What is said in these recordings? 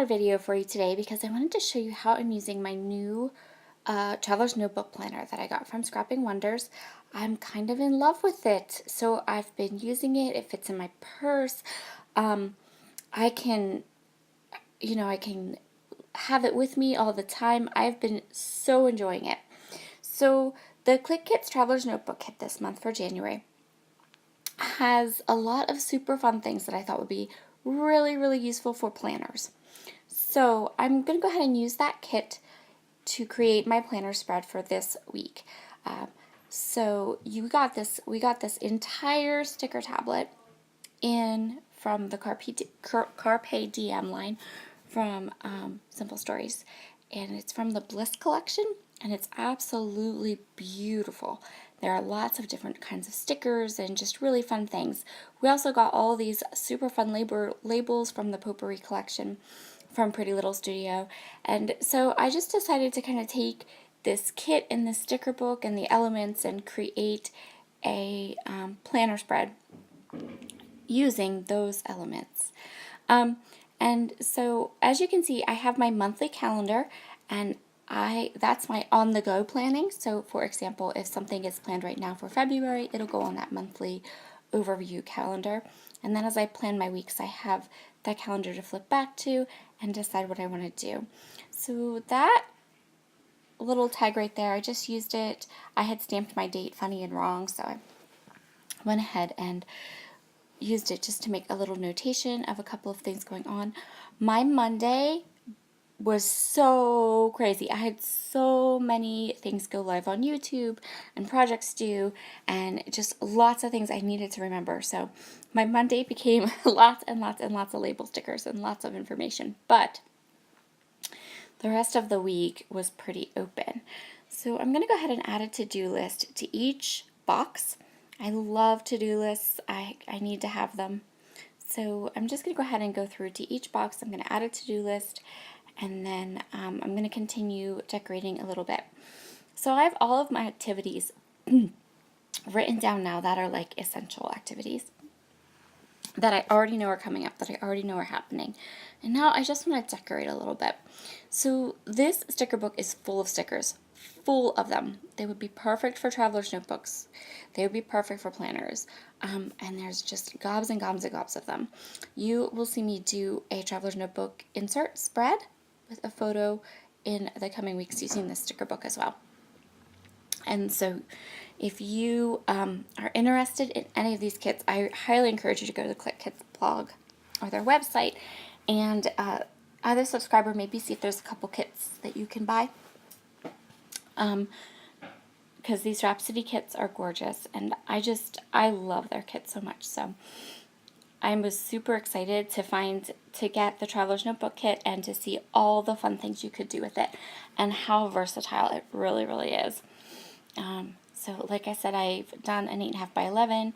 another video for you today because I wanted to show you how I'm using my new Traveler's Notebook Planner that I got from Scrapping Wonders. I'm kind of in love with it, so I've been using it. It fits in my purse. I can, I can have it with me all the time. I've been so enjoying it. So the Clique Kits Traveler's Notebook Kit this month for January has a lot of super fun things that I thought would be really, really useful for planners. So I'm going to go ahead and use that kit to create my planner spread for this week. So we got this entire sticker tablet in from the Carpe Diem line from Simple Stories, and it's from the Bliss collection, and it's absolutely beautiful. There are lots of different kinds of stickers and just really fun things. We also got all these super fun labels from the Potpourri collection from Pretty Little Studio, and so I just decided to kind of take this kit and the sticker book and the elements and create a planner spread using those elements. And so as you can see, I have my monthly calendar, and that's my on-the-go planning. So for example, if something is planned right now for February, it'll go on that monthly overview calendar. And then as I plan my weeks, I have that calendar to flip back to and decide what I want to do. So that little tag right there, I just used it. I had stamped my date funny and wrong, so I went ahead and used it just to make a little notation of a couple of things going on. My Monday was so crazy. I had so many things go live on YouTube and projects due and just lots of things I needed to remember. So my Monday became lots and lots and lots of label stickers and lots of information. But the rest of the week was pretty open. So I'm going to go ahead and add a to-do list to each box. I love to-do lists. I need to have them. So I'm just going to go ahead and go through to each box. I'm going to add a to-do list, and then I'm going to continue decorating a little bit. So I have all of my activities written down now that are like essential activities that I already know are coming up, that I already know are happening. And now I just want to decorate a little bit. So this sticker book is full of stickers, full of them. They would be perfect for traveler's notebooks. They would be perfect for planners. And there's just gobs and gobs and gobs of them. You will see me do a traveler's notebook insert spread with a photo in the coming weeks using this sticker book as well. And so if you are interested in any of these kits, I highly encourage you to go to the Clique Kits blog or their website and either subscribe or maybe see if there's a couple kits that you can buy. Because these Rhapsody kits are gorgeous, and I love their kits so much. So I was super excited to get the Traveler's Notebook kit and to see all the fun things you could do with it and how versatile it really, really is. So like I said, I've done an 8.5 by 11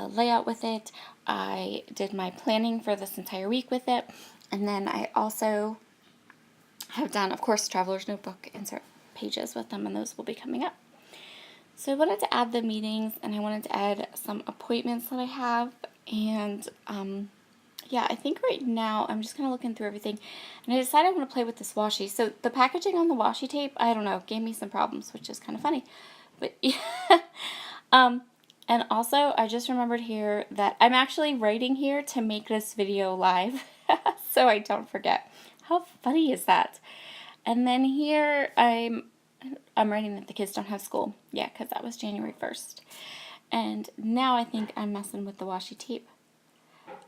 layout with it. I did my planning for this entire week with it, and then I also have done, of course, Traveler's Notebook insert pages with them, and those will be coming up. So I wanted to add the meetings, and I wanted to add some appointments that I have, and yeah, I think right now I'm just kind of looking through everything, and I decided I want to play with this washi. So the packaging on the washi tape, I don't know, gave me some problems, which is kind of funny. But yeah. And also, I just remembered here that I'm actually writing here to make this video live, so I don't forget. How funny is that? And then here I'm writing that the kids don't have school. Yeah, because that was January 1st. And now I think I'm messing with the washi tape.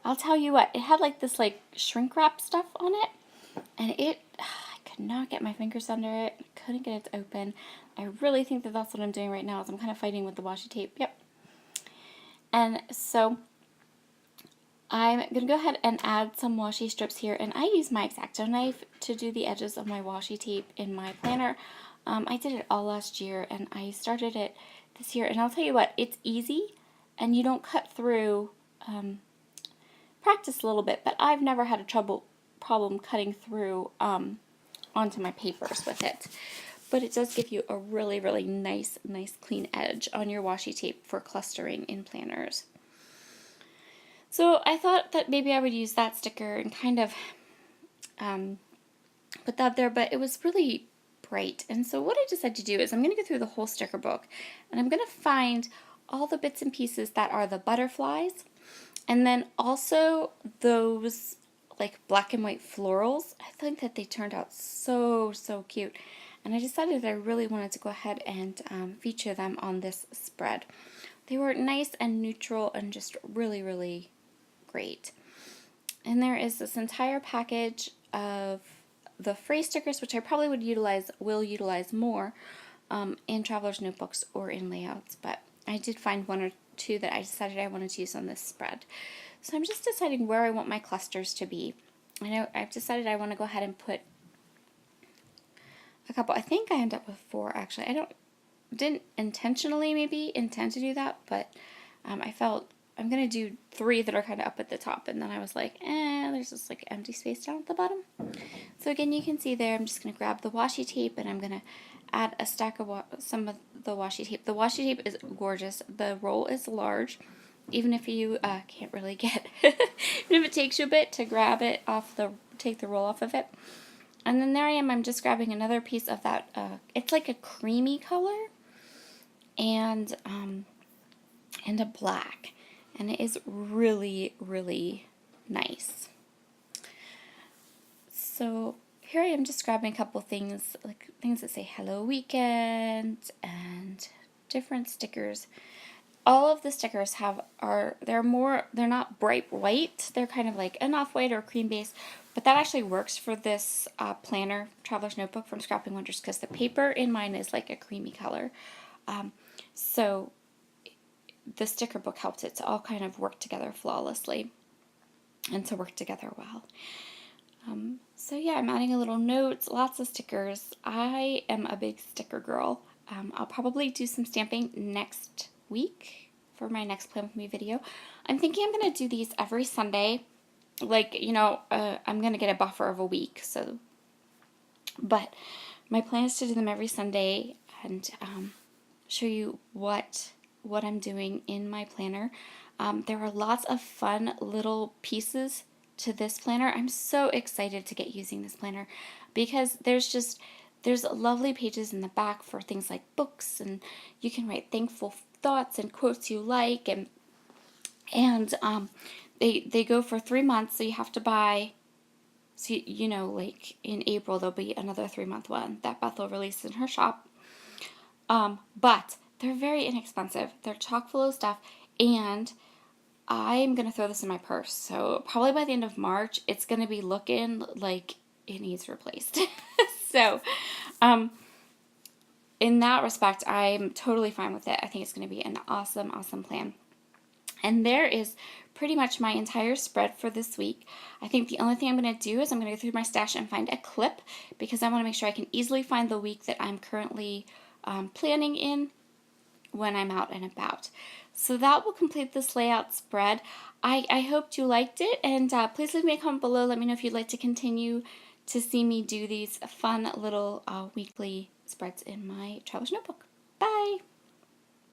I'll tell you what, it had like this like shrink wrap stuff on it, and I could not get my fingers under it. I couldn't get it to open. I really think that that's what I'm doing right now, is I'm kind of fighting with the washi tape. Yep. And so I'm going to go ahead and add some washi strips here, and I use my X-Acto knife to do the edges of my washi tape in my planner. I did it all last year, and I started it this year, and I'll tell you what, it's easy, and you don't cut through, practice a little bit, but I've never had a problem cutting through onto my papers with it. But it does give you a really, really nice clean edge on your washi tape for clustering in planners. So I thought that maybe I would use that sticker and kind of put that there, but it was really bright. And so what I decided to do is I'm going to go through the whole sticker book, and I'm going to find all the bits and pieces that are the butterflies, and then also those like black and white florals. I think that they turned out so, so cute. And I decided that I really wanted to go ahead and feature them on this spread. They were nice and neutral and just really, really great. And there is this entire package of the phrase stickers, which I probably will utilize more in traveler's notebooks or in layouts, but I did find one or two that I decided I wanted to use on this spread. So I'm just deciding where I want my clusters to be. I've decided I want to go ahead and put a couple. I think I end up with 4 actually. Didn't intentionally maybe intend to do that, but I felt I'm going to do 3 that are kind of up at the top, and then I was like, there's just like empty space down at the bottom. So again, you can see there, I'm just going to grab the washi tape, and I'm going to add a stack of some of the washi tape. The washi tape is gorgeous. The roll is large, even if you can't really get, even if it takes you a bit to grab it off take the roll off of it. And then there I am, I'm just grabbing another piece of that, it's like a creamy color, and a black. And it is really, really nice. So here I am just grabbing a couple things, like things that say hello weekend and different stickers. All of the stickers they're not bright white, they're kind of like an off-white or cream base, but that actually works for this planner, Traveler's Notebook from Scrapping Wonders, because the paper in mine is like a creamy color. So the sticker book helps it to all kind of work together flawlessly and to work together well. So yeah, I'm adding a little notes, lots of stickers. I am a big sticker girl. I'll probably do some stamping next week for my next Plan With Me video. I'm thinking I'm going to do these every Sunday. Like, I'm going to get a buffer of a week. But my plan is to do them every Sunday and show you what I'm doing in my planner. There are lots of fun little pieces to this planner. I'm so excited to get using this planner because there's lovely pages in the back for things like books, and you can write thankful thoughts and quotes you like, and they go for 3 months, so you have to buy. So like in April there'll be another 3-month one that Beth will release in her shop. But they're very inexpensive. They're chock full of stuff, and I'm going to throw this in my purse. So probably by the end of March, it's going to be looking like it needs replaced. So, in that respect, I'm totally fine with it. I think it's going to be an awesome, awesome plan. And there is pretty much my entire spread for this week. I think the only thing I'm going to do is I'm going to go through my stash and find a clip, because I want to make sure I can easily find the week that I'm currently planning in when I'm out and about. So that will complete this layout spread. I hoped you liked it, and please leave me a comment below. Let me know if you'd like to continue to see me do these fun little weekly spreads in my Traveler's Notebook.